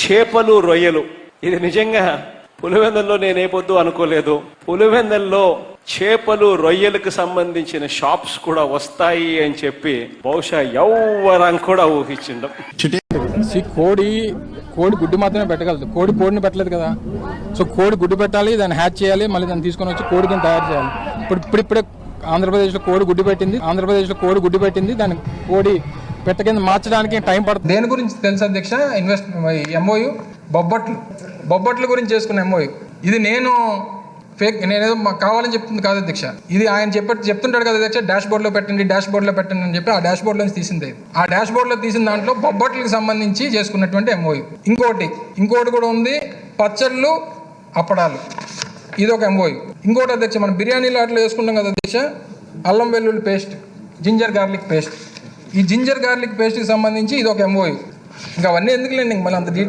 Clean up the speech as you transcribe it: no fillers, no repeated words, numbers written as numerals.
చేపలు రొయ్యలు. ఇది నిజంగా పులివెందుల్లో నేనే పొద్దు అనుకోలేదు. పులివెందుల్లో చేపలు రొయ్యలకు సంబంధించిన షాప్స్ కూడా వస్తాయి అని చెప్పి బహుశా ఎవ్వరం కూడా ఊహించిండం. కోడి గుడ్డు మాత్రమే పెట్టగలదు, కోడిని పెట్టలేదు కదా. సో కోడి గుడ్డు పెట్టాలి, దాన్ని హ్యాచ్ చేయాలి, మళ్ళీ దాన్ని తీసుకొని వచ్చి కోడి కింద తయారు చేయాలి. ఇప్పుడే ఆంధ్రప్రదేశ్లో కోడి గుడ్డు పెట్టింది, దాన్ని కోడి పెట్ట కింద మార్చడానికి టైం పడుతుంది. దేని గురించి తెలుసు అధ్యక్ష? ఎంఓయు బొబ్బట్లు గురించి చేసుకున్న ఎంఓయు. ఇది నేనేదో కావాలని చెప్తుంది కాదు అధ్యక్ష. ఇది ఆయన చెప్తుంటాడు కదా అధ్యక్ష, డాష్ బోర్డ్లో పెట్టండి అని చెప్పి ఆ డాష్ బోర్డ్లో తీసింది. ఆ డాష్ బోర్డ్లో తీసిన దాంట్లో బొబ్బట్లకు సంబంధించి చేసుకున్నటువంటి ఎంఓయు. ఇంకోటి కూడా ఉంది, పచ్చళ్ళు అప్పడాలు, ఇది ఒక ఎంఓయు. ఇంకోటి అధ్యక్ష, మనం బిర్యానీలో అట్లా వేసుకుంటాం కదా అధ్యక్ష, అల్లం వెల్లుల్లి పేస్ట్, జింజర్ గార్లిక్ పేస్ట్. ఈ జింజర్ గార్లిక్ పేస్ట్కి సంబంధించి ఇది ఒక ఎంఓయు. ఇంకా అవన్నీ ఎందుకులేండి, మళ్ళీ అంత డీటెయిల్